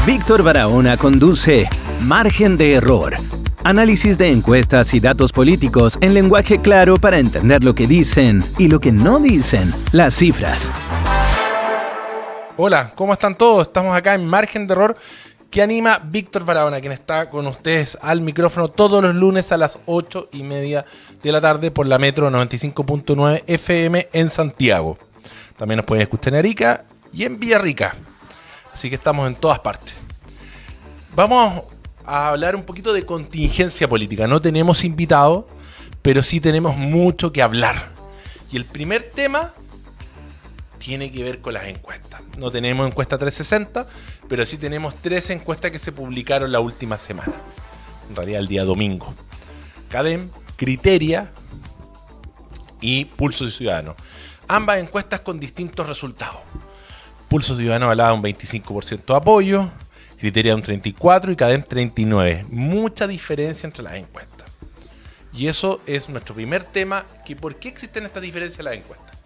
Víctor Barahona conduce Margen de Error. Análisis de encuestas y datos políticos en lenguaje claro para entender lo que dicen y lo que no dicen las cifras. Hola, ¿cómo están todos? Estamos acá en Margen de Error que anima Víctor Barahona, quien está con ustedes al micrófono todos los lunes a las 8:30 de la tarde por la Metro 95.9 FM en Santiago. También nos pueden escuchar en Arica y en Villarrica. Así que estamos en todas partes. Vamos a hablar un poquito de contingencia política. No tenemos invitado, pero sí tenemos mucho que hablar. Y el primer tema tiene que ver con las encuestas. No tenemos encuesta 360, pero sí tenemos 3 encuestas que se publicaron la última semana. En realidad el día domingo. CADEM, Criteria y Pulso Ciudadano. Ambas encuestas con distintos resultados. Pulso Ciudadano hablaba de un 25% de apoyo, Criteria un 34% y CADEM 39%. Mucha diferencia entre las encuestas. Y eso es nuestro primer tema, que ¿por qué existen estas diferencias en las encuestas?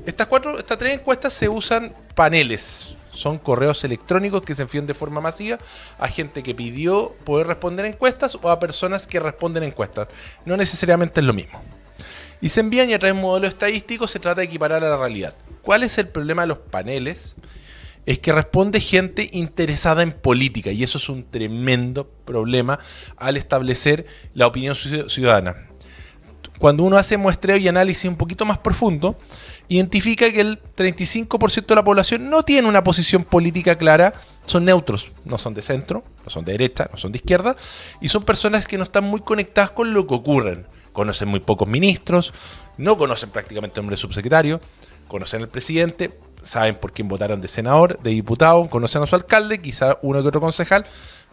Estas 3 encuestas se usan paneles. Son correos electrónicos que se envían de forma masiva a gente que pidió poder responder encuestas o a personas que responden encuestas. No necesariamente es lo mismo. Y se envían y a través de un modelo estadístico se trata de equiparar a la realidad. ¿Cuál es el problema de los paneles? Es que responde gente interesada en política y eso es un tremendo problema al establecer la opinión ciudadana. Cuando uno hace muestreo y análisis un poquito más profundo, identifica que el 35% de la población no tiene una posición política clara, son neutros, no son de centro, no son de derecha, no son de izquierda, y son personas que no están muy conectadas con lo que ocurre. Conocen muy pocos ministros, no conocen prácticamente el nombre de subsecretario, conocen al presidente, saben por quién votaron de senador, de diputado, conocen a su alcalde, quizá uno que otro concejal,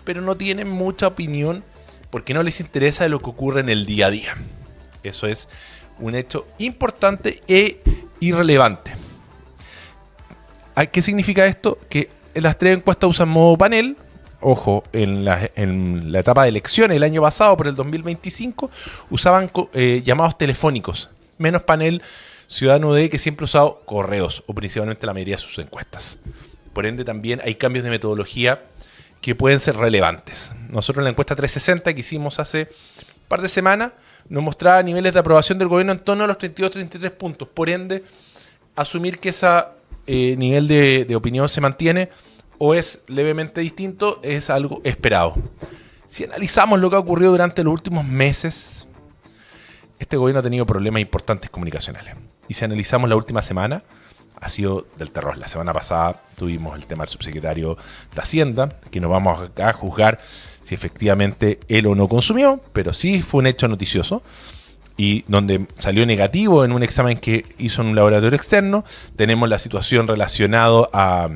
pero no tienen mucha opinión porque no les interesa de lo que ocurre en el día a día. Eso es un hecho importante e irrelevante. ¿Qué significa esto? Que las 3 encuestas usan modo panel. Ojo, en la etapa de elecciones el año pasado, por el 2025, usaban llamados telefónicos. Menos panel Ciudadano UD, que siempre ha usado correos, o principalmente la mayoría de sus encuestas. Por ende, también hay cambios de metodología que pueden ser relevantes. Nosotros en la encuesta 360 que hicimos hace un par de semanas, nos mostraba niveles de aprobación del gobierno en torno a los 32-33 puntos. Por ende, asumir que ese nivel de opinión se mantiene o es levemente distinto es algo esperado. Si analizamos lo que ha ocurrido durante los últimos meses, este gobierno ha tenido problemas importantes comunicacionales. Y si analizamos la última semana, ha sido del terror. La semana pasada tuvimos el tema del subsecretario de Hacienda, que no vamos a juzgar si efectivamente él o no consumió, pero sí fue un hecho noticioso y donde salió negativo en un examen que hizo en un laboratorio externo. Tenemos la situación relacionada a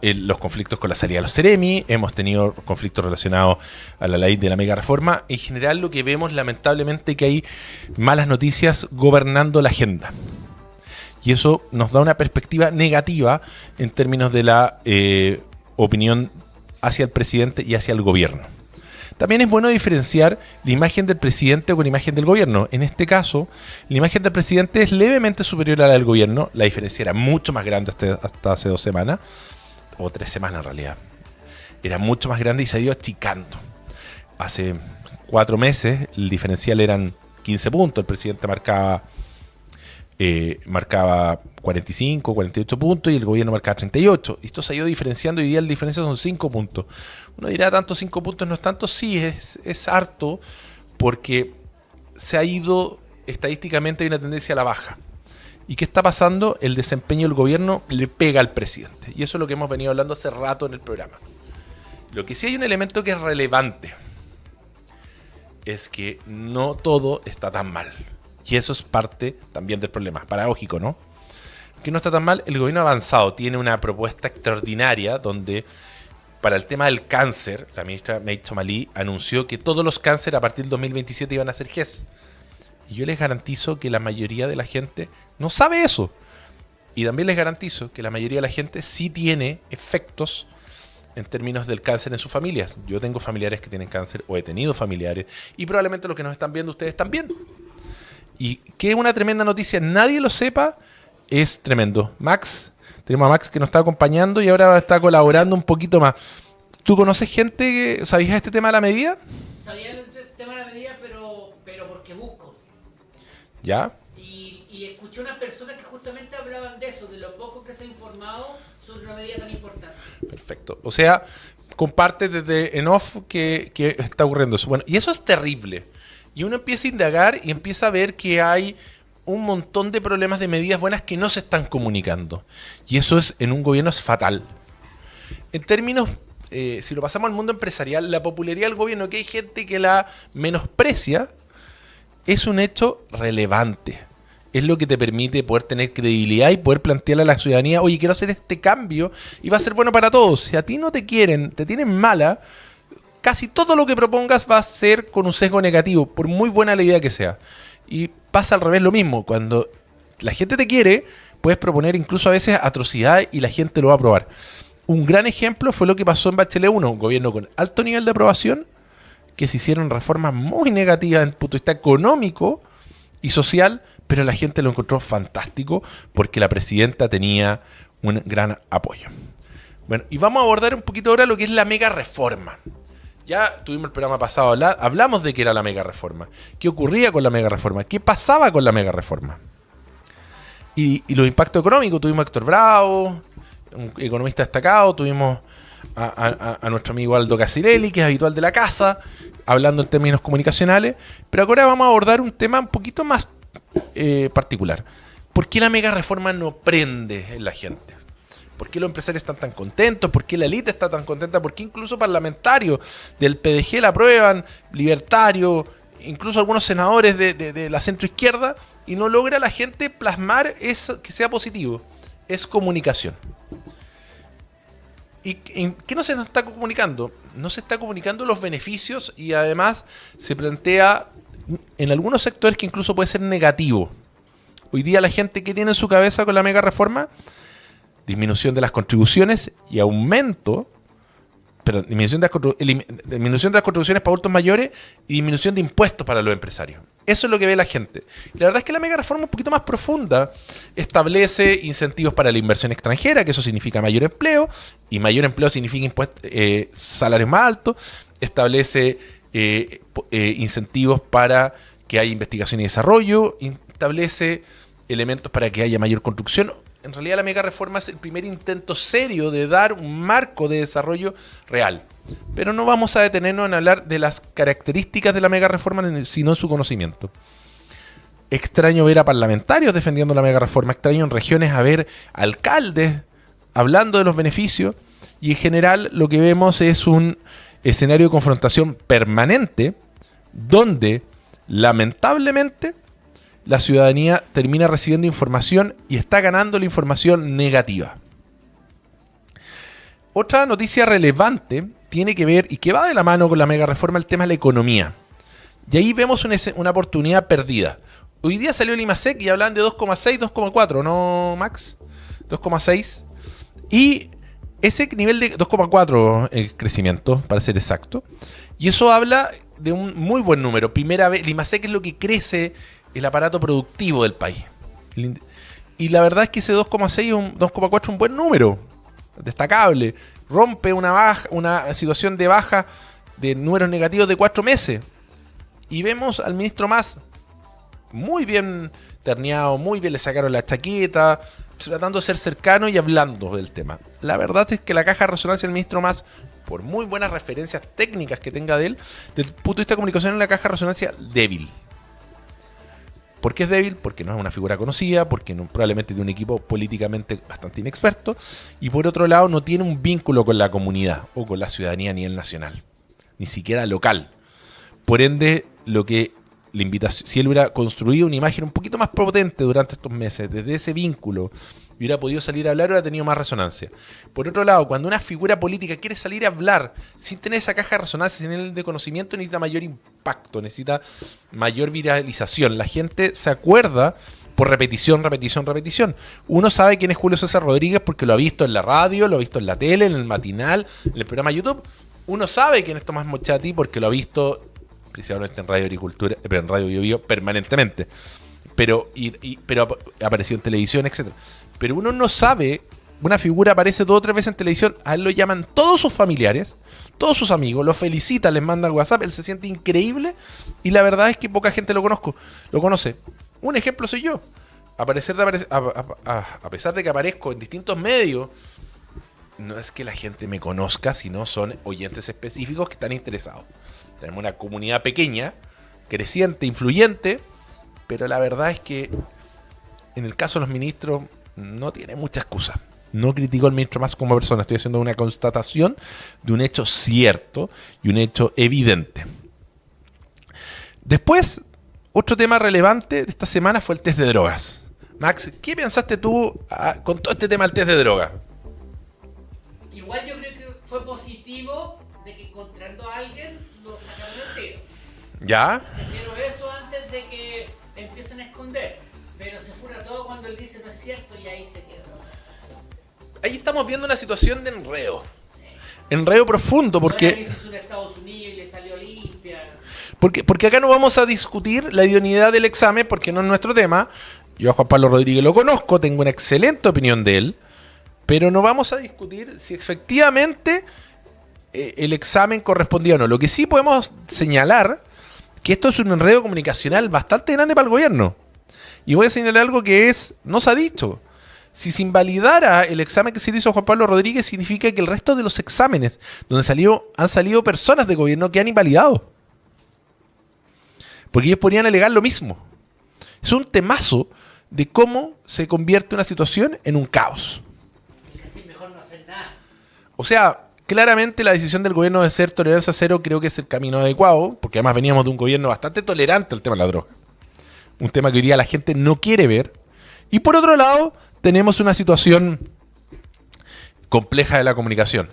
los conflictos con la salida de los Ceremi, hemos tenido conflictos relacionados a la ley de la mega reforma. En general lo que vemos lamentablemente que hay malas noticias gobernando la agenda. Y eso nos da una perspectiva negativa en términos de la opinión hacia el presidente y hacia el gobierno. También es bueno diferenciar la imagen del presidente con la imagen del gobierno. En este caso, la imagen del presidente es levemente superior a la del gobierno. La diferencia era mucho más grande hasta hace 2 semanas, o 3 semanas en realidad. Era mucho más grande y se ha ido achicando. Hace 4 meses el diferencial eran 15 puntos. El presidente marcaba 45, 48 puntos y el gobierno marcaba 38. Esto se ha ido diferenciando y hoy día la diferencia son 5 puntos. Uno dirá, ¿tanto 5 puntos no es tanto? Sí, es harto porque se ha ido, estadísticamente hay una tendencia a la baja. ¿Y qué está pasando? El desempeño del gobierno le pega al presidente. Y eso es lo que hemos venido hablando hace rato en el programa. Lo que sí hay un elemento que es relevante es que no todo está tan mal. Y eso es parte también del problema. Paradójico, ¿no? Que no está tan mal. El gobierno avanzado tiene una propuesta extraordinaria donde para el tema del cáncer, la ministra May Tomalí anunció que todos los cánceres a partir del 2027 iban a ser GES. Y yo les garantizo que la mayoría de la gente no sabe eso. Y también les garantizo que la mayoría de la gente sí tiene efectos en términos del cáncer en sus familias. Yo tengo familiares que tienen cáncer o he tenido familiares y probablemente los que nos están viendo ustedes también. Y que es una tremenda noticia, nadie lo sepa, es tremendo. Max, Tenemos a Max que nos está acompañando y ahora está colaborando un poquito más. ¿Tú conoces gente que sabías este tema de la medida? Sabía el tema de la medida, pero porque busco. ¿Ya? Y escuché unas personas que justamente hablaban de eso, de lo poco que se ha informado sobre una medida tan importante. Perfecto. O sea, comparte desde en off que está ocurriendo eso. Bueno, y eso es terrible. Y uno empieza a indagar y empieza a ver que hay un montón de problemas de medidas buenas que no se están comunicando. Y eso en un gobierno es fatal. En términos, si lo pasamos al mundo empresarial, la popularidad del gobierno, que hay gente que la menosprecia, es un hecho relevante. Es lo que te permite poder tener credibilidad y poder plantearle a la ciudadanía, oye, quiero hacer este cambio y va a ser bueno para todos. Si a ti no te quieren, te tienen mala, casi todo lo que propongas va a ser con un sesgo negativo, por muy buena la idea que sea. Y pasa al revés lo mismo. Cuando la gente te quiere, puedes proponer incluso a veces atrocidades y la gente lo va a aprobar. Un gran ejemplo fue lo que pasó en Bachelet 1, un gobierno con alto nivel de aprobación, que se hicieron reformas muy negativas en el punto de vista económico y social, pero la gente lo encontró fantástico porque la presidenta tenía un gran apoyo. Bueno, y vamos a abordar un poquito ahora lo que es la mega reforma. Ya tuvimos el programa pasado, hablamos de qué era la mega reforma, qué ocurría con la mega reforma, qué pasaba con la mega reforma. Y los impactos económicos, tuvimos a Héctor Bravo, un economista destacado, tuvimos a nuestro amigo Aldo Casirelli, que es habitual de la casa, hablando en términos comunicacionales, pero ahora vamos a abordar un tema un poquito más particular. ¿Por qué la mega reforma no prende en la gente? ¿Por qué los empresarios están tan contentos? ¿Por qué la élite está tan contenta? ¿Por qué incluso parlamentarios del PDG la aprueban, libertarios, incluso algunos senadores de la centroizquierda, y no logra la gente plasmar eso que sea positivo? Es comunicación. ¿Y qué no se nos está comunicando? No se está comunicando los beneficios y además se plantea en algunos sectores que incluso puede ser negativo. Hoy día la gente, ¿qué tiene en su cabeza con la mega reforma? Disminución de las contribuciones y aumento, disminución de las contribuciones para adultos mayores y disminución de impuestos para los empresarios. Eso es lo que ve la gente. Y la verdad es que la mega reforma un poquito más profunda establece incentivos para la inversión extranjera, que eso significa mayor empleo, y mayor empleo significa salarios más altos. Establece incentivos para que haya investigación y desarrollo, establece elementos para que haya mayor construcción. En realidad la mega reforma es el primer intento serio de dar un marco de desarrollo real. Pero no vamos a detenernos en hablar de las características de la mega reforma, sino en su conocimiento. Extraño ver a parlamentarios defendiendo la mega reforma, extraño en regiones a ver alcaldes hablando de los beneficios, y en general lo que vemos es un escenario de confrontación permanente donde lamentablemente la ciudadanía termina recibiendo información y está ganando la información negativa. Otra noticia relevante tiene que ver, y que va de la mano con la mega reforma, el tema de la economía. Y ahí vemos una oportunidad perdida. Hoy día salió el IMASEC y hablan de 2,6, 2,4, ¿no, Max? 2,6. Y ese nivel de 2,4 el crecimiento, para ser exacto. Y eso habla de un muy buen número. Primera vez, el IMASEC es lo que crece el aparato productivo del país. Y la verdad es que ese 2,6 o 2,4 es un buen número, destacable. Rompe una situación de baja de números negativos de 4 meses. Y vemos al ministro Mas muy bien terneado, muy bien le sacaron la chaqueta, tratando de ser cercano y hablando del tema. La verdad es que la caja de resonancia del ministro Mas, por muy buenas referencias técnicas que tenga de él, desde el punto de vista de comunicación, es la caja de resonancia débil. ¿Por qué es débil? Porque no es una figura conocida, porque probablemente tiene un equipo políticamente bastante inexperto, y por otro lado no tiene un vínculo con la comunidad o con la ciudadanía a nivel nacional, ni siquiera local. Por ende, si él hubiera construido una imagen un poquito más potente durante estos meses, desde ese vínculo, hubiera podido salir a hablar, hubiera tenido más resonancia. Por otro lado, cuando una figura política quiere salir a hablar sin tener esa caja de resonancia, sin el de conocimiento, necesita mayor impacto, necesita mayor viralización. La gente se acuerda por repetición. Uno sabe quién es Julio César Rodríguez porque lo ha visto en la radio, lo ha visto en la tele, en el matinal, en el programa YouTube. Uno sabe quién es Tomás Mochati porque lo ha visto principalmente en Radio Agricultura, pero en Radio Bio Bio permanentemente. Pero apareció en televisión, etc. Pero uno no sabe una figura aparece 2 o 3 veces en televisión, a él lo llaman todos sus familiares, todos sus amigos, lo felicitan, les mandan WhatsApp, él se siente increíble y la verdad es que poca gente lo conoce. Un ejemplo soy yo. A pesar de que aparezco en distintos medios, no es que la gente me conozca, sino son oyentes específicos que están interesados. Tenemos una comunidad pequeña, creciente, influyente, pero la verdad es que en el caso de los ministros no tiene mucha excusa. No critico al ministro más como persona, estoy haciendo una constatación de un hecho cierto y un hecho evidente. Después, otro tema relevante de esta semana fue el test de drogas. Max, ¿qué pensaste tú con todo este tema del test de drogas? Igual yo creo que fue positivo de que encontrando a alguien lo sacaron del tiro. ¿Ya? Prefiero eso antes de que empiecen a esconder. Pero se fura todo cuando él dice no es cierto y ahí se quedó. Ahí estamos viendo una situación de enredo. Sí. Enredo profundo porque... Ahora hizo una Estados Unidos y le salió limpia. Porque acá no vamos a discutir la idoneidad del examen porque no es nuestro tema. Yo a Juan Pablo Rodríguez lo conozco, tengo una excelente opinión de él, pero no vamos a discutir si efectivamente el examen correspondía o no. Lo que sí podemos señalar que esto es un enredo comunicacional bastante grande para el gobierno. Y voy a señalar algo que no se ha dicho. Si se invalidara el examen que se le hizo a Juan Pablo Rodríguez, significa que el resto de los exámenes donde han salido personas de gobierno que han invalidado. Porque ellos podrían alegar lo mismo. Es un temazo de cómo se convierte una situación en un caos. Es casi mejor no hacer nada. O sea, claramente la decisión del gobierno de ser tolerancia cero creo que es el camino adecuado, porque además veníamos de un gobierno bastante tolerante al tema de la droga. Un tema que hoy día la gente no quiere ver. Y por otro lado, tenemos una situación compleja de la comunicación.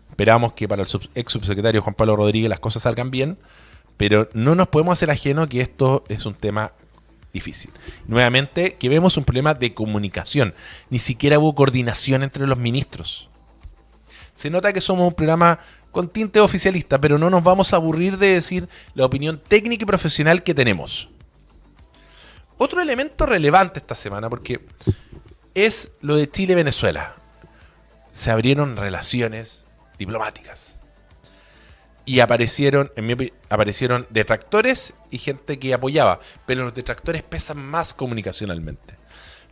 Esperamos que para el ex subsecretario Juan Pablo Rodríguez las cosas salgan bien, pero no nos podemos hacer ajeno que esto es un tema difícil. Nuevamente, que vemos un problema de comunicación. Ni siquiera hubo coordinación entre los ministros. Se nota que somos un programa con tinte oficialista, pero no nos vamos a aburrir de decir la opinión técnica y profesional que tenemos. Otro elemento relevante esta semana, porque es lo de Chile-Venezuela. Se abrieron relaciones diplomáticas. Y aparecieron detractores y gente que apoyaba. Pero los detractores pesan más comunicacionalmente.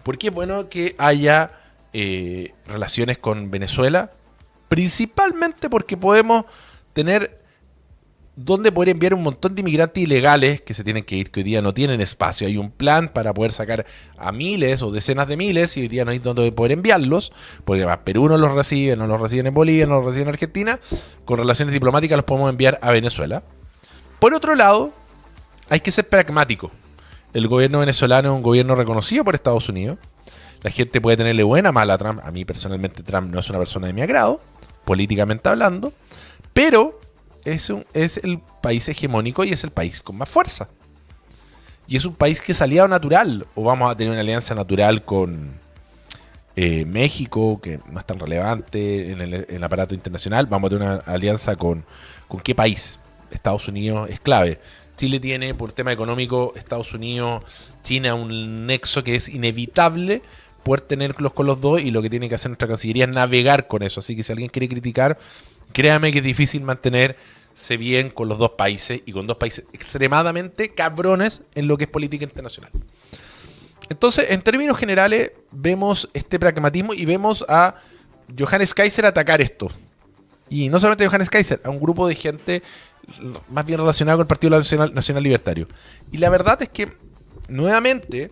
Porque es bueno que haya relaciones con Venezuela. Principalmente porque podemos tener donde poder enviar un montón de inmigrantes ilegales que se tienen que ir, que hoy día no tienen espacio. Hay un plan para poder sacar a miles o decenas de miles y hoy día no hay donde poder enviarlos, porque además Perú no los recibe, no los reciben en Bolivia, no los reciben en Argentina. Con relaciones diplomáticas los podemos enviar a Venezuela. Por otro lado, hay que ser pragmático. El gobierno venezolano es un gobierno reconocido por Estados Unidos. La gente puede tenerle buena o mala a Trump. A mí personalmente Trump no es una persona de mi agrado, políticamente hablando, pero es el país hegemónico y es el país con más fuerza. Y es un país que es aliado natural. O vamos a tener una alianza natural con México, que no es tan relevante en el aparato internacional. Vamos a tener una alianza con ¿qué país? Estados Unidos es clave. Chile tiene, por tema económico, Estados Unidos, China, un nexo que es inevitable poder tenerlos con los dos, y lo que tiene que hacer nuestra Cancillería es navegar con eso. Así que si alguien quiere criticar, créame que es difícil mantenerse bien con los dos países, y con dos países extremadamente cabrones en lo que es política internacional. Entonces, en términos generales, vemos este pragmatismo y vemos a Johannes Kaiser atacar esto. Y no solamente a Johannes Kaiser, a un grupo de gente más bien relacionado con el Partido Nacional Libertario. Y la verdad es que, nuevamente,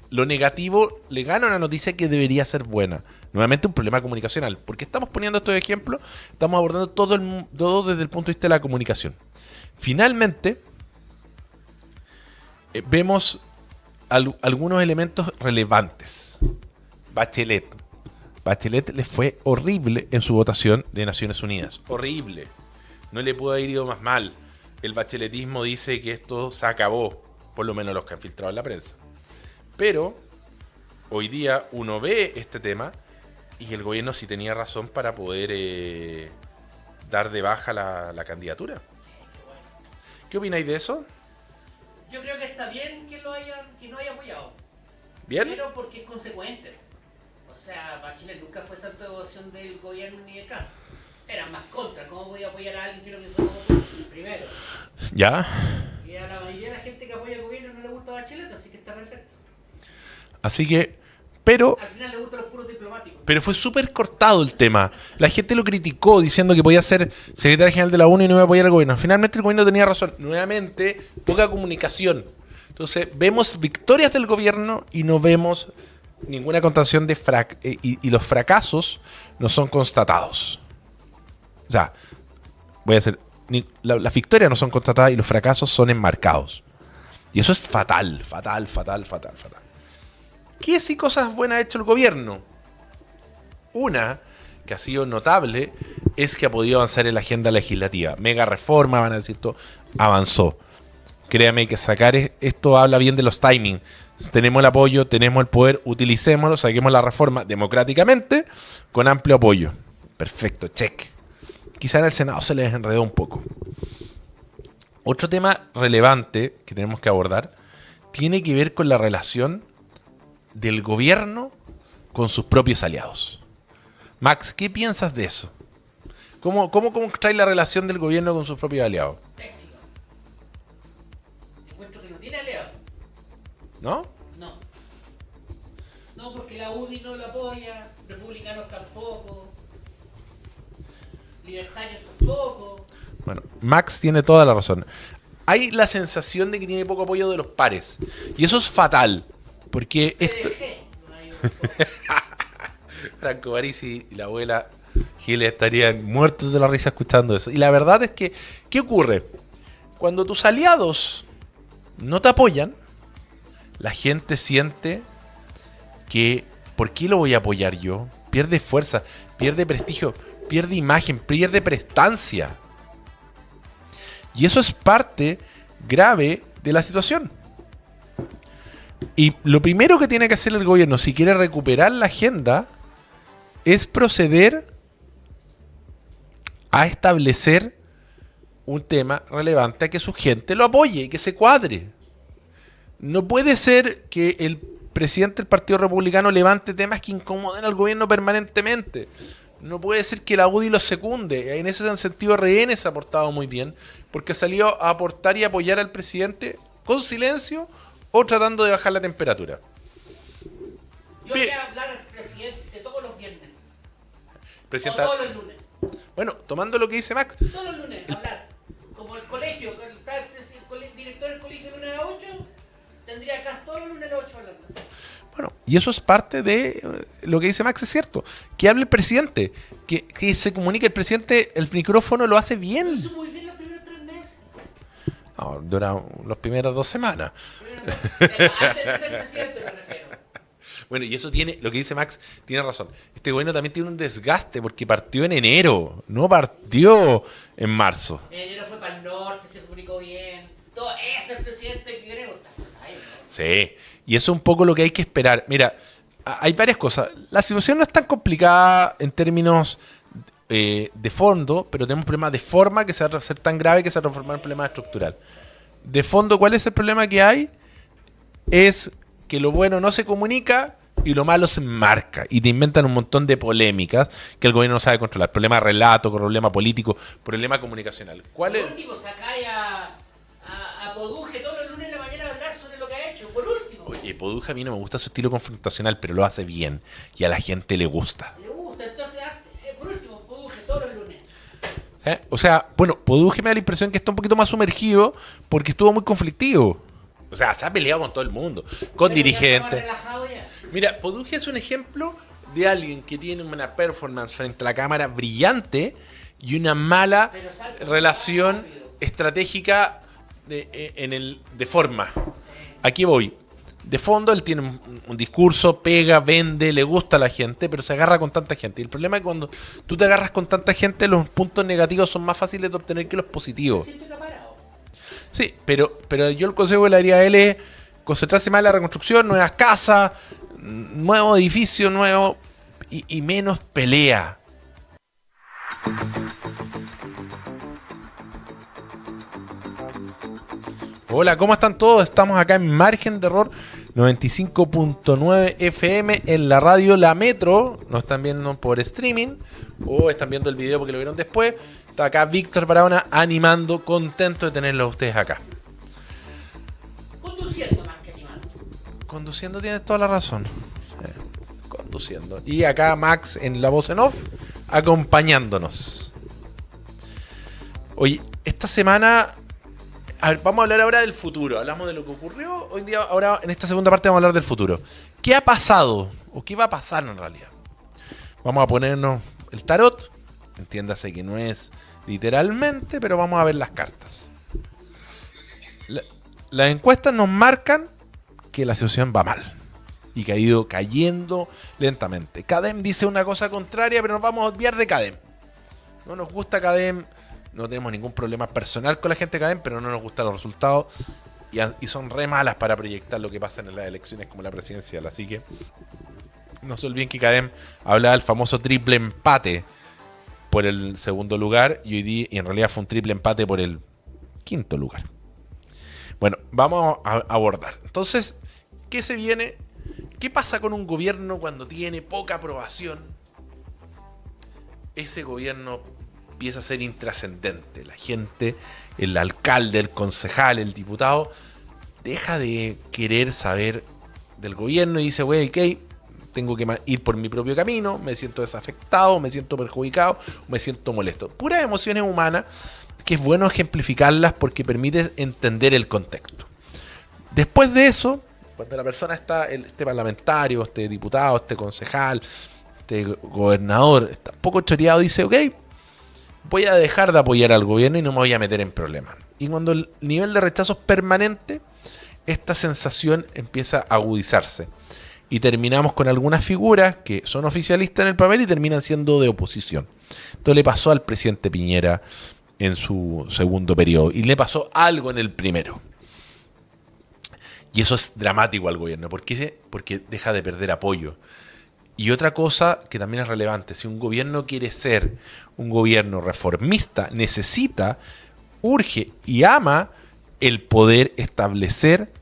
lo negativo le gana una noticia que debería ser buena. Nuevamente un problema comunicacional. Porque estamos poniendo estos ejemplos, estamos abordando todo desde el punto de vista de la comunicación. Finalmente, vemos algunos elementos relevantes. Bachelet le fue horrible en su votación de Naciones Unidas. Horrible. No le pudo haber ido más mal. El bacheletismo dice que esto se acabó, por lo menos los que han filtrado en la prensa. Pero hoy día uno ve este tema y el gobierno sí tenía razón para poder dar de baja la candidatura. ¿Qué opináis de eso? Yo creo que está bien que no haya apoyado. ¿Bien? Pero porque es consecuente. O sea, Bachelet nunca fue santo de devoción del gobierno ni de Cast. Eran más contra. ¿Cómo voy a apoyar a alguien que no piensa como tú? Primero. ¿Ya? Y a la mayoría de la gente que apoya al gobierno no le gusta Bachelet, así que está perfecto. Así que, pero Al final le gustan los puros diplomáticos. fue súper cortado el tema. La gente lo criticó diciendo que podía ser secretario general de la ONU y no iba a apoyar al gobierno. Finalmente el gobierno tenía razón. Nuevamente, poca comunicación. Entonces, vemos victorias del gobierno y no vemos ninguna constatación de y los fracasos no son constatados. O sea, las victorias no son constatadas y los fracasos son enmarcados. Y eso es fatal. ¿Qué sí cosas buenas ha hecho el gobierno? Una, que ha sido notable, es que ha podido avanzar en la agenda legislativa. Mega reforma, van a decir todo, avanzó. Créame que sacar esto habla bien de los timings. Tenemos el apoyo, tenemos el poder, utilicémoslo, saquemos la reforma democráticamente, con amplio apoyo. Perfecto, check. Quizá en el Senado se les enredó un poco. Otro tema relevante que tenemos que abordar tiene que ver con la relación del gobierno con sus propios aliados. Max, ¿qué piensas de eso? ¿Cómo trae la relación del gobierno con sus propios aliados? Pésimo. Encuentro que no tiene aliado. ¿No? No. No, porque la UDI no lo apoya, republicanos tampoco, libertarios tampoco. Bueno, Max tiene toda la razón. Hay la sensación de que tiene poco apoyo de los pares. Y eso es fatal. Porque esto... Franco Barisi y la abuela Giles estarían muertos de la risa escuchando eso. Y la verdad es que, ¿qué ocurre? Cuando tus aliados no te apoyan, la gente siente que ¿por qué lo voy a apoyar yo? Pierde fuerza, pierde prestigio, pierde imagen, pierde prestancia. Y eso es parte grave de la situación. Y lo primero que tiene que hacer el gobierno, si quiere recuperar la agenda, es proceder a establecer un tema relevante a que su gente lo apoye y que se cuadre. No puede ser que el presidente del Partido Republicano levante temas que incomoden al gobierno permanentemente. No puede ser que la UDI los secunde. En ese sentido, RN se ha portado muy bien, porque salió a aportar y apoyar al presidente con silencio o tratando de bajar la temperatura. Yo voy a hablar al presidente todos los viernes. Presidenta, o todos los lunes. bueno, tomando lo que dice Max, Todos los lunes, hablar. Como el colegio, está el director del colegio de lunes a 8, tendría acá todos los lunes a las 8 hablando. bueno, y eso es parte de lo que dice Max, es cierto. Que hable el presidente, que se comunique el presidente, el micrófono lo hace Lo bien. hizo muy bien los primeros 3 meses. No, dura las primeras 2 semanas. Antes de ser presidente me refiero. Bueno, y eso tiene, lo que dice Max, tiene razón. Este gobierno también tiene un desgaste porque partió en enero, no partió en marzo. En enero fue para el norte, se comunicó bien. Todo ese es el presidente que queremos. Ay, no. Sí, y eso es un poco lo que hay que esperar. Mira, hay varias cosas. La situación no es tan complicada en términos de fondo, pero tenemos un problema de forma que se va a hacer tan grave que se va a transformar en un problema estructural. De fondo, ¿cuál es el problema que hay? Es que lo bueno no se comunica y lo malo se enmarca. Y te inventan un montón de polémicas que el gobierno no sabe controlar. Problema de relato, problema político, problema comunicacional. ¿Cuál Por es? último, sacáis a Poduje todos los lunes en la mañana a hablar sobre lo que ha hecho. Por último. Oye, Poduje a mí no me gusta su estilo confrontacional, pero lo hace bien. Y a la gente le gusta. Le gusta, entonces por último, Poduje todos los lunes. ¿Sí? O sea, bueno, Poduje me da la impresión que está un poquito más sumergido porque estuvo muy conflictivo. O sea, se ha peleado con todo el mundo, con Pero ya dirigentes. está más relajado ya. Mira, Poduje es un ejemplo de alguien que tiene una performance frente a la cámara brillante y una mala Pero salta relación rápido. estratégica de forma. Aquí voy. De fondo él tiene un discurso, pega, vende, le gusta a la gente, pero se agarra con tanta gente. Y el problema es que cuando tú te agarras con tanta gente, los puntos negativos son más fáciles de obtener que los positivos. Siento que ha parado. Sí, pero yo el consejo que le haría a él es concentrarse más en la reconstrucción, nuevas casas, nuevo edificio, nuevo y menos pelea. Hola, ¿cómo están todos? Estamos acá en Margen de Error 95.9 FM en la radio La Metro. Nos están viendo por streaming o están viendo el video porque lo vieron después. Está acá Víctor Barahona animando, contento de tenerlos a ustedes acá. Conduciendo más que animando. Conduciendo, tienes toda la razón. Conduciendo. Y acá Max en la voz en off, acompañándonos. Oye, esta semana, a ver, vamos a hablar ahora del futuro. Hablamos de lo que ocurrió hoy en día. Ahora, en esta segunda parte, vamos a hablar del futuro. ¿Qué ha pasado? ¿O qué va a pasar en realidad? Vamos a ponernos el tarot. Entiéndase que no es literalmente, pero vamos a ver las cartas. Las encuestas nos marcan que la situación va mal y que ha ido cayendo lentamente. CADEM dice una cosa contraria, pero nos vamos a olvidar de CADEM. No nos gusta CADEM, no tenemos ningún problema personal con la gente de CADEM, pero no nos gustan los resultados y son re malas para proyectar lo que pasa en las elecciones como la presidencial. Así que no se olviden que CADEM hablaba del famoso triple empate por el segundo lugar y en realidad fue un triple empate por el quinto lugar. Bueno, vamos a abordar. Entonces, ¿qué se viene? ¿Qué pasa con un gobierno cuando tiene poca aprobación? Ese gobierno empieza a ser intrascendente. La gente, el alcalde, el concejal, el diputado, deja de querer saber del gobierno y dice, güey, ok, tengo que ir por mi propio camino, me siento desafectado, me siento perjudicado, me siento molesto. Puras emociones humanas que es bueno ejemplificarlas porque permite entender el contexto. Después de eso, cuando la persona está, este parlamentario, este diputado, este concejal, este gobernador, está un poco choreado, dice, ok, voy a dejar de apoyar al gobierno y no me voy a meter en problemas. Y cuando el nivel de rechazo es permanente, esta sensación empieza a agudizarse. Y terminamos con algunas figuras que son oficialistas en el papel y terminan siendo de oposición. Esto le pasó al presidente Piñera en su segundo periodo y le pasó algo en el primero. Y eso es dramático al gobierno. ¿Por qué? Porque deja de perder apoyo. Y otra cosa que también es relevante, si un gobierno quiere ser un gobierno reformista, necesita, urge y ama el poder establecer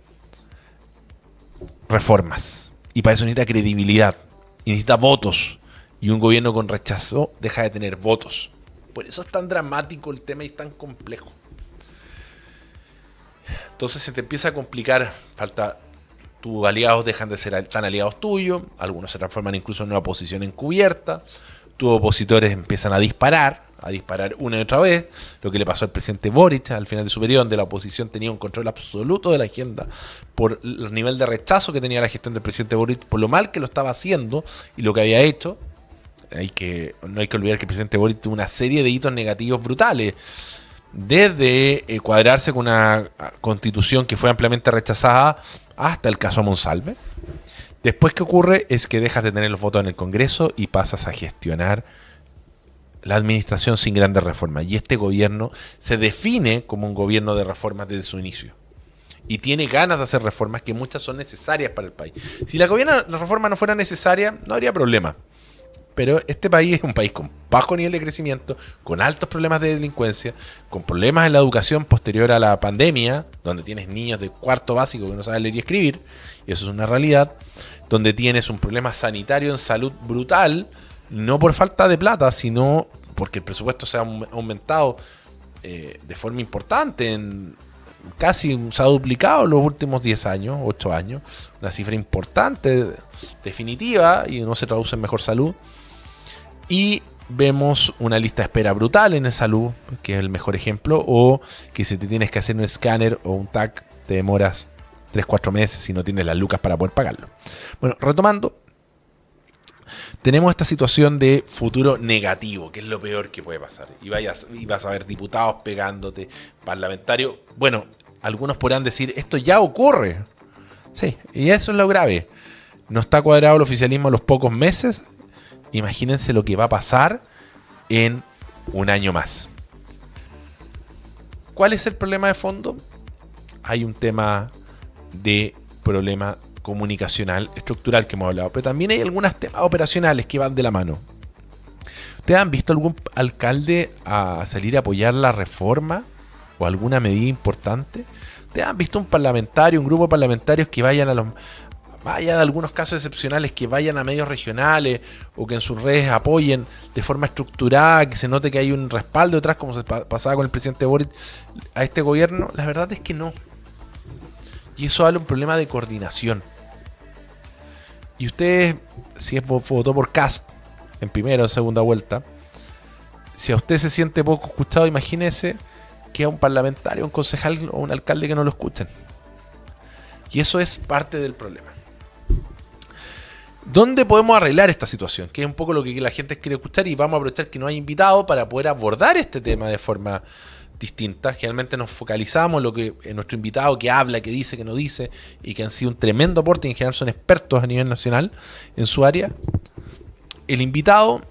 reformas. Y para eso necesita credibilidad, y necesita votos. Y un gobierno con rechazo deja de tener votos. Por eso es tan dramático el tema y es tan complejo. Entonces se te empieza a complicar, tus aliados dejan de ser tan aliados tuyos, algunos se transforman incluso en una oposición encubierta, tus opositores empiezan a disparar una y otra vez, lo que le pasó al presidente Boric al final de su periodo, donde la oposición tenía un control absoluto de la agenda por el nivel de rechazo que tenía la gestión del presidente Boric, por lo mal que lo estaba haciendo y lo que había hecho. No hay que olvidar que el presidente Boric tuvo una serie de hitos negativos brutales, desde cuadrarse con una constitución que fue ampliamente rechazada hasta el caso Monsalve. Después, ¿qué ocurre? Es que dejas de tener los votos en el Congreso y pasas a gestionar la administración sin grandes reformas. Y este gobierno se define como un gobierno de reformas desde su inicio. Y tiene ganas de hacer reformas que muchas son necesarias para el país. Si la reforma no fuera necesaria, no habría problema. Pero este país es un país con bajo nivel de crecimiento, con altos problemas de delincuencia, con problemas en la educación posterior a la pandemia, donde tienes niños de cuarto básico que no saben leer y escribir, y eso es una realidad, donde tienes un problema sanitario en salud brutal, no por falta de plata, sino porque el presupuesto se ha aumentado de forma importante, casi se ha duplicado en los últimos 10 años, 8 años, una cifra importante, definitiva, y no se traduce en mejor salud. Y vemos una lista de espera brutal en salud, que es el mejor ejemplo, o que si te tienes que hacer un escáner o un TAC, te demoras 3-4 meses si no tienes las lucas para poder pagarlo. Bueno, retomando, tenemos esta situación de futuro negativo, que es lo peor que puede pasar. Y vas a ver diputados pegándote, parlamentarios. Bueno, algunos podrán decir, esto ya ocurre. Sí, y eso es lo grave. No está cuadrado el oficialismo a los pocos meses. Imagínense lo que va a pasar en un año más. ¿Cuál es el problema de fondo? Hay un tema de problema comunicacional, estructural que hemos hablado, pero también hay algunos temas operacionales que van de la mano. ¿Ustedes han visto algún alcalde a salir a apoyar la reforma o alguna medida importante? ¿Ustedes han visto un parlamentario, un grupo de parlamentarios que vayan a los... Vaya de algunos casos excepcionales, que vayan a medios regionales o que en sus redes apoyen de forma estructurada, que se note que hay un respaldo detrás, como se pasaba con el presidente Boric a este gobierno? La verdad es que no. Y eso habla de un problema de coordinación. Y usted, si votó por Kast en primera o segunda vuelta, si a usted se siente poco escuchado, imagínese que a un parlamentario, un concejal o un alcalde que no lo escuchen. Y eso es parte del problema. ¿Dónde podemos arreglar esta situación? Que es un poco lo que la gente quiere escuchar, y vamos a aprovechar que no hay invitado para poder abordar este tema de forma distinta. Generalmente nos focalizamos en lo que en nuestro invitado, que habla, que dice, que no dice, y que han sido un tremendo aporte, y en general son expertos a nivel nacional en su área. El invitado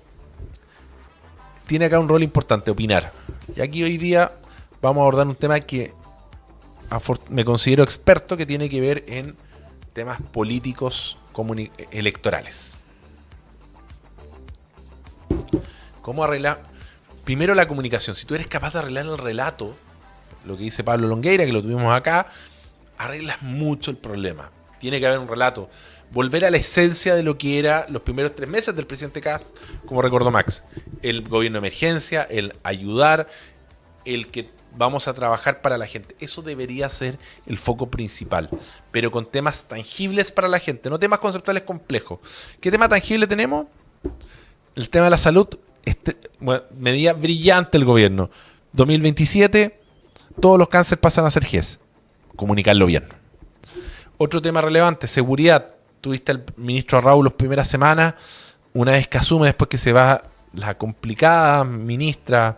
tiene acá un rol importante, opinar. Y aquí hoy día vamos a abordar un tema que me considero experto, que tiene que ver en temas políticos electorales. ¿Cómo arreglar? Primero, la comunicación. Si tú eres capaz de arreglar el relato, lo que dice Pablo Longueira, que lo tuvimos acá, arreglas mucho el problema. Tiene que haber un relato. Volver a la esencia de lo que era los primeros 3 meses del presidente Kast, como recordó Max. El gobierno de emergencia, el ayudar, el que vamos a trabajar para la gente. Eso debería ser el foco principal, pero con temas tangibles para la gente, no temas conceptuales complejos. ¿Qué tema tangible tenemos? El tema de la salud. Medida brillante el gobierno. 2027, todos los cánceres pasan a ser GES. Comunicarlo bien. Otro tema relevante, seguridad. Tuviste al ministro Raúl las primeras semanas, una vez que asume, después que se va la complicada ministra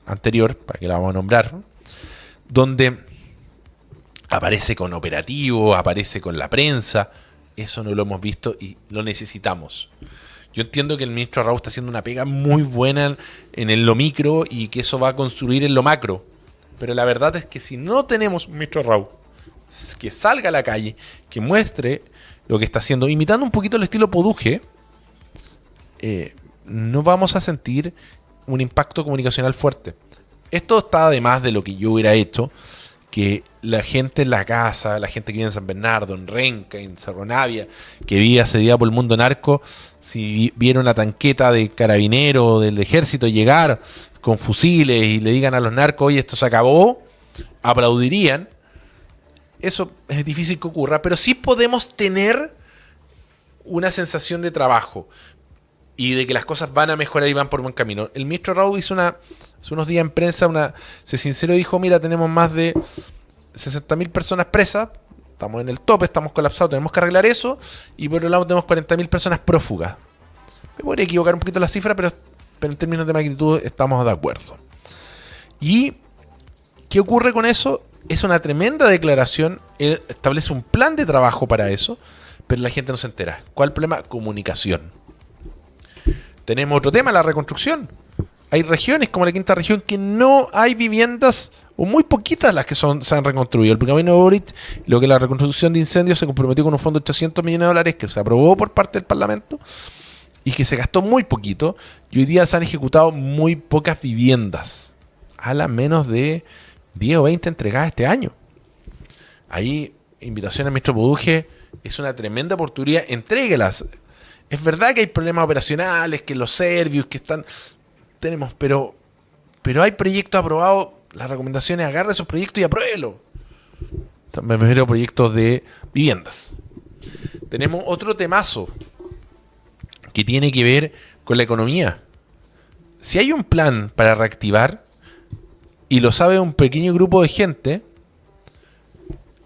anterior, para que la vamos a nombrar, ¿no? Donde aparece con operativo, aparece con la prensa. Eso no lo hemos visto y lo necesitamos. Yo entiendo que el ministro Raúl está haciendo una pega muy buena en lo micro y que eso va a construir en lo macro. Pero la verdad es que si no tenemos un ministro Raúl que salga a la calle, que muestre lo que está haciendo, imitando un poquito el estilo Poduje, no vamos a sentir un impacto comunicacional fuerte. Esto está además de lo que yo hubiera hecho, que la gente en la casa, la gente que vive en San Bernardo, en Renca, en Cerro Navia, que vive asediada por el mundo narco, si viera una tanqueta de carabineros del ejército llegar con fusiles y le digan a los narcos, oye, esto se acabó, aplaudirían. Eso es difícil que ocurra, pero sí podemos tener una sensación de trabajo y de que las cosas van a mejorar y van por buen camino. El ministro Raúl hizo hace unos días en prensa, se sinceró y dijo, mira, tenemos más de 60.000 personas presas, estamos en el tope, estamos colapsados, tenemos que arreglar eso, y por otro lado tenemos 40.000 personas prófugas. Me podría equivocar un poquito la cifra, pero en términos de magnitud estamos de acuerdo. ¿Y qué ocurre con eso? Es una tremenda declaración, él establece un plan de trabajo para eso, pero la gente no se entera. ¿Cuál es el problema? Comunicación. Tenemos otro tema, la reconstrucción. Hay regiones como la quinta región que no hay viviendas, o muy poquitas las que se han reconstruido. El gobierno de Boric, lo que la reconstrucción de incendios, se comprometió con un fondo de $800 millones que se aprobó por parte del Parlamento y que se gastó muy poquito. Y hoy día se han ejecutado muy pocas viviendas, a la menos de 10 o 20 entregadas este año. Ahí, invitación al ministro Poduje, es una tremenda oportunidad, entréguelas. Es verdad que hay problemas operacionales, que los servicios que están... tenemos, pero hay proyectos aprobados. Las recomendaciones, agarre esos proyectos y apruébelo. Me refiero a proyectos de viviendas. Tenemos otro temazo que tiene que ver con la economía. Si hay un plan para reactivar y lo sabe un pequeño grupo de gente,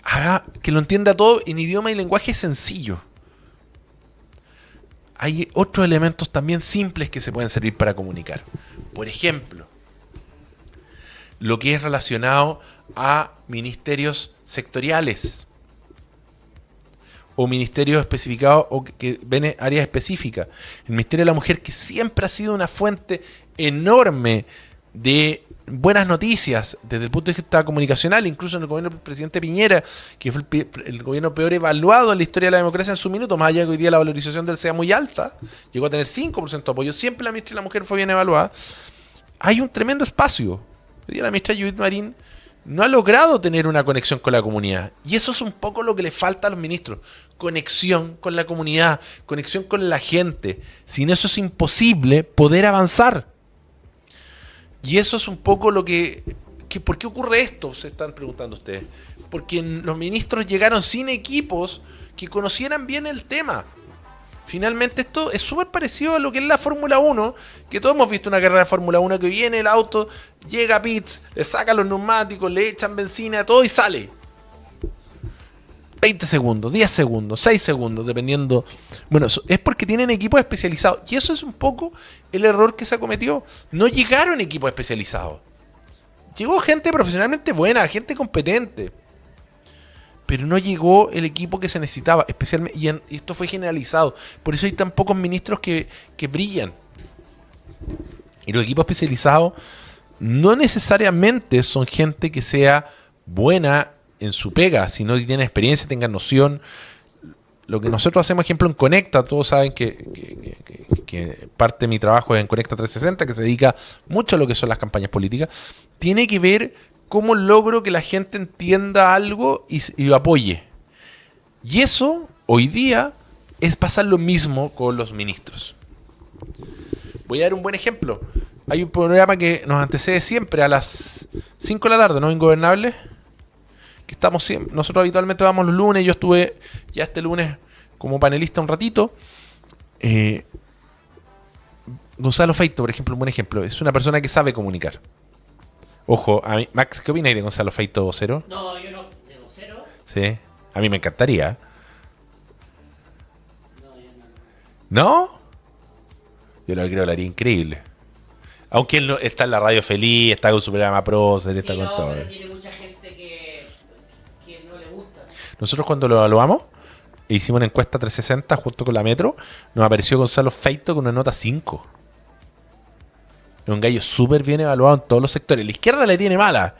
haga que lo entienda todo en idioma y lenguaje sencillo. Hay otros elementos también simples que se pueden servir para comunicar. Por ejemplo, lo que es relacionado a ministerios sectoriales o ministerios especificados o que ven áreas específicas. El Ministerio de la Mujer, que siempre ha sido una fuente enorme de buenas noticias desde el punto de vista comunicacional, incluso en el gobierno del presidente Piñera, que fue el gobierno peor evaluado en la historia de la democracia en su minuto, más allá de que hoy día la valorización del sea muy alta, llegó a tener 5% de apoyo, siempre la ministra de la Mujer fue bien evaluada. Hay un tremendo espacio. Hoy día la ministra Judith Marín no ha logrado tener una conexión con la comunidad. Y eso es un poco lo que le falta a los ministros. Conexión con la comunidad, conexión con la gente. Sin eso es imposible poder avanzar. Y eso es un poco lo que ¿por qué ocurre esto? Se están preguntando ustedes. Porque los ministros llegaron sin equipos que conocieran bien el tema. Finalmente esto es súper parecido a lo que es la Fórmula 1, que todos hemos visto una carrera de Fórmula 1 que viene el auto, llega a pits, le sacan los neumáticos, le echan benzina, todo y sale. 20 segundos, 10 segundos, 6 segundos, dependiendo. Bueno, es porque tienen equipos especializados. Y eso es un poco el error que se cometió. No llegaron equipos especializados. Llegó gente profesionalmente buena, gente competente. Pero no llegó el equipo que se necesitaba, especialmente, y esto fue generalizado. Por eso hay tan pocos ministros que brillan. Y los equipos especializados no necesariamente son gente que sea buena en su pega, sino que tiene experiencia, tenga noción. Lo que nosotros hacemos, ejemplo, en Conecta, todos saben que parte de mi trabajo es en Conecta 360, que se dedica mucho a lo que son las campañas políticas, tiene que ver cómo logro que la gente entienda algo y lo apoye. Y eso, hoy día, es pasar lo mismo con los ministros. Voy a dar un buen ejemplo. Hay un programa que nos antecede siempre a las 5 de la tarde, ¿no? Ingobernables. Que estamos siempre, nosotros habitualmente vamos los lunes. Yo estuve ya este lunes como panelista un ratito. Gonzalo Feito, por ejemplo, un buen ejemplo. Es una persona que sabe comunicar. Ojo, a mí, Max, ¿qué opináis de Gonzalo Feito vocero? No, yo no. ¿De vocero? Sí, a mí me encantaría. No, yo no. ¿No? Yo lo creo que lo haría increíble. Aunque él no, está en la radio feliz, está con su programa Prócer, está con todo. Pero tiene mucha gente que no le gusta. Nosotros cuando lo evaluamos, hicimos una encuesta 360 junto con la Metro, nos apareció Gonzalo Feito con una nota 5. Es un gallo súper bien evaluado en todos los sectores. La izquierda le tiene mala,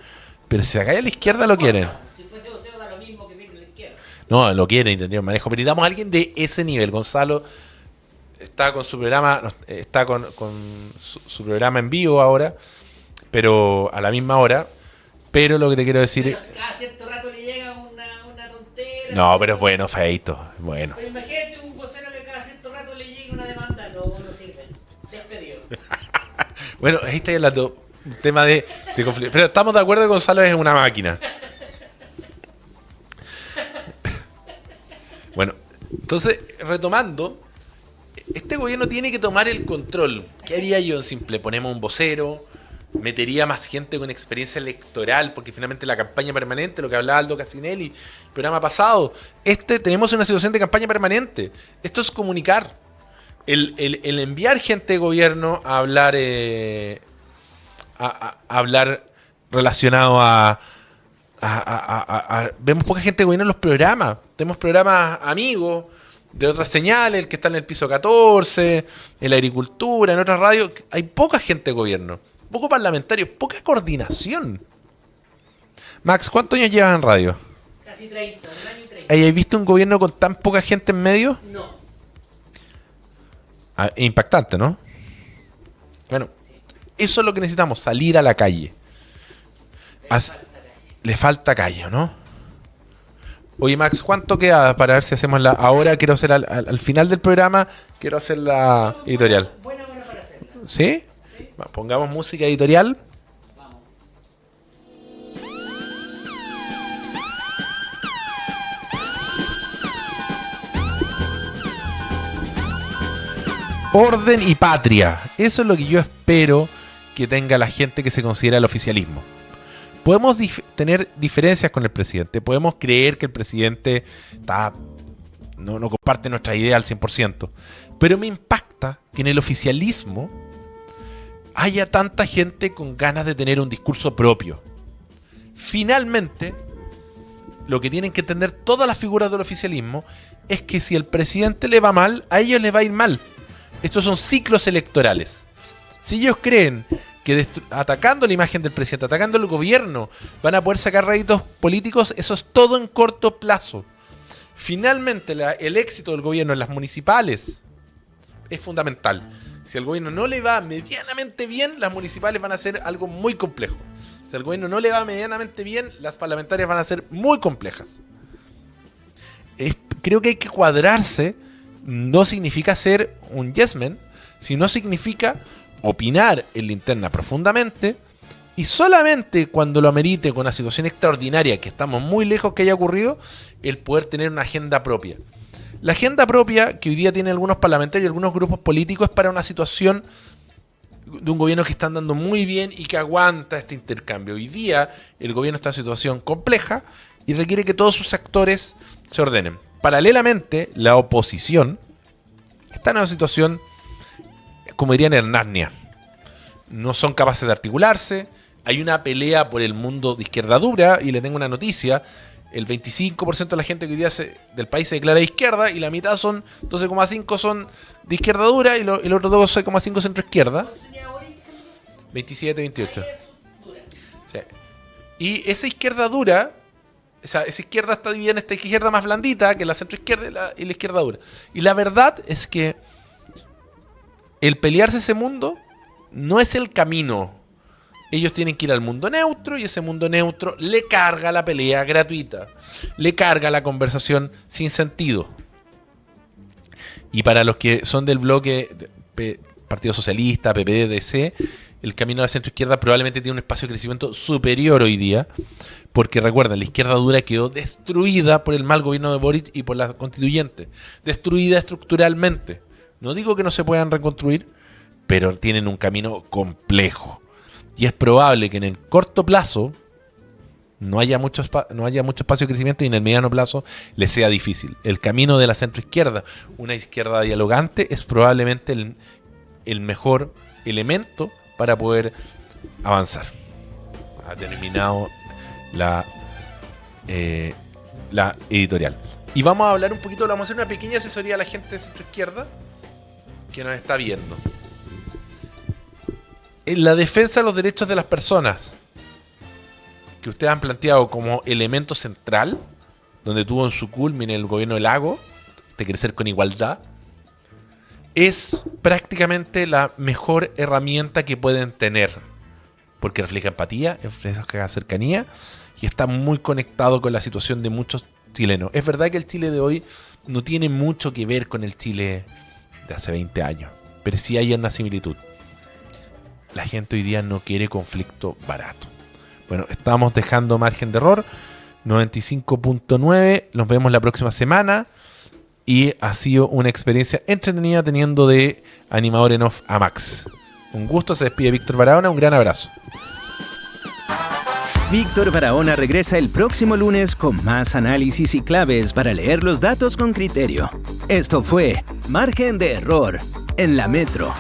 pero si acá a la izquierda lo quieren. Si fuese vocero da lo mismo que firme la izquierda. No, lo quieren y tendría un manejo. Pero necesitamos a alguien de ese nivel. Gonzalo está con su programa, está con su programa en vivo ahora, pero a la misma hora. Pero lo que te quiero decir Pero cada cierto rato le llega una tontera. No, pero es bueno, Feito. Bueno. Pero imagínate un vocero que cada cierto rato le llegue una demanda. No sirve. Despedido. Bueno, ahí está hablando un tema de conflicto. Pero estamos de acuerdo que Gonzalo es una máquina. Bueno, entonces, retomando, este gobierno tiene que tomar el control. ¿Qué haría yo en simple? Ponemos un vocero, metería más gente con experiencia electoral, porque finalmente la campaña permanente, lo que hablaba Aldo Casinelli, el programa pasado, tenemos una situación de campaña permanente. Esto es comunicar. El enviar gente de gobierno a hablar a hablar relacionado vemos poca gente de gobierno en los programas. Tenemos programas amigos de otras señales, el que está en el piso 14, en la agricultura, en otras radios. Hay poca gente de gobierno, poco parlamentario, poca coordinación. Max, ¿cuántos años llevas en radio? Casi 30, un año y 30. ¿Has visto un gobierno con tan poca gente en medio? No. Impactante, ¿no? Bueno, eso es lo que necesitamos, salir a la calle. Le falta calle, ¿no? Oye, Max, ¿cuánto queda para ver si hacemos la... Ahora quiero hacer al final del programa, quiero hacer la editorial. Buena para hacerla. ¿Sí? Bueno, pongamos música editorial. Vamos. Orden y patria. Eso es lo que yo espero que tenga la gente que se considera el oficialismo. Podemos tener diferencias con el presidente. Podemos creer que el presidente no comparte nuestra idea al 100%. Pero me impacta que en el oficialismo haya tanta gente con ganas de tener un discurso propio. Finalmente, lo que tienen que entender todas las figuras del oficialismo es que si el presidente le va mal, a ellos les va a ir mal. Estos son ciclos electorales. Si ellos creen que atacando la imagen del presidente, atacando el gobierno, van a poder sacar réditos políticos, eso es todo en corto plazo. Finalmente, el éxito del gobierno en las municipales es fundamental. Si al gobierno no le va medianamente bien, las municipales van a ser algo muy complejo. Si al gobierno no le va medianamente bien, las parlamentarias van a ser muy complejas. Creo que hay que cuadrarse. No significa ser un yes man, sino significa opinar en la interna profundamente y solamente cuando lo amerite con una situación extraordinaria que estamos muy lejos que haya ocurrido, el poder tener una agenda propia. La agenda propia que hoy día tienen algunos parlamentarios y algunos grupos políticos es para una situación de un gobierno que está andando muy bien y que aguanta este intercambio. Hoy día el gobierno está en una situación compleja y requiere que todos sus actores se ordenen. Paralelamente, la oposición está en una situación, como dirían, en Narnia. No son capaces de articularse. Hay una pelea por el mundo de izquierda dura. Y le tengo una noticia. El 25% de la gente que hoy día del país se declara de izquierda. Y la mitad son 12,5 son de izquierda dura. Y el otro 12,5 centro izquierda. 27, 28. Sí. Y esa izquierda dura... Esa izquierda está dividida en esta izquierda más blandita, que es la centro izquierda y la izquierda dura. Y la verdad es que el pelearse ese mundo no es el camino. Ellos tienen que ir al mundo neutro y ese mundo neutro le carga la pelea gratuita. Le carga la conversación sin sentido. Y para los que son del bloque Partido Socialista, PPD, DC, el camino a la centroizquierda probablemente tiene un espacio de crecimiento superior hoy día, porque recuerden, la izquierda dura quedó destruida por el mal gobierno de Boric y por la constituyente, destruida estructuralmente. No digo que no se puedan reconstruir, pero tienen un camino complejo. Y es probable que en el corto plazo no haya mucho espacio de crecimiento y en el mediano plazo les sea difícil. El camino de la centroizquierda, una izquierda dialogante, es probablemente el mejor elemento para poder avanzar. Ha terminado la editorial. Y vamos a hablar un poquito, vamos a hacer una pequeña asesoría a la gente de centroizquierda que nos está viendo. En la defensa de los derechos de las personas, que ustedes han planteado como elemento central, donde tuvo en su culmine el gobierno del Lago, de crecer con igualdad, es prácticamente la mejor herramienta que pueden tener, porque refleja empatía, refleja cercanía y está muy conectado con la situación de muchos chilenos. Es verdad que el Chile de hoy no tiene mucho que ver con el Chile de hace 20 años, pero sí hay una similitud. La gente hoy día no quiere conflicto barato. Bueno, estamos dejando margen de error. 95.9. Nos vemos la próxima semana. Y ha sido una experiencia entretenida teniendo de animador en off a Max. Un gusto, se despide Víctor Barahona. Un gran abrazo. Víctor Barahona regresa el próximo lunes con más análisis y claves para leer los datos con criterio. Esto fue Margen de Error en la Metro.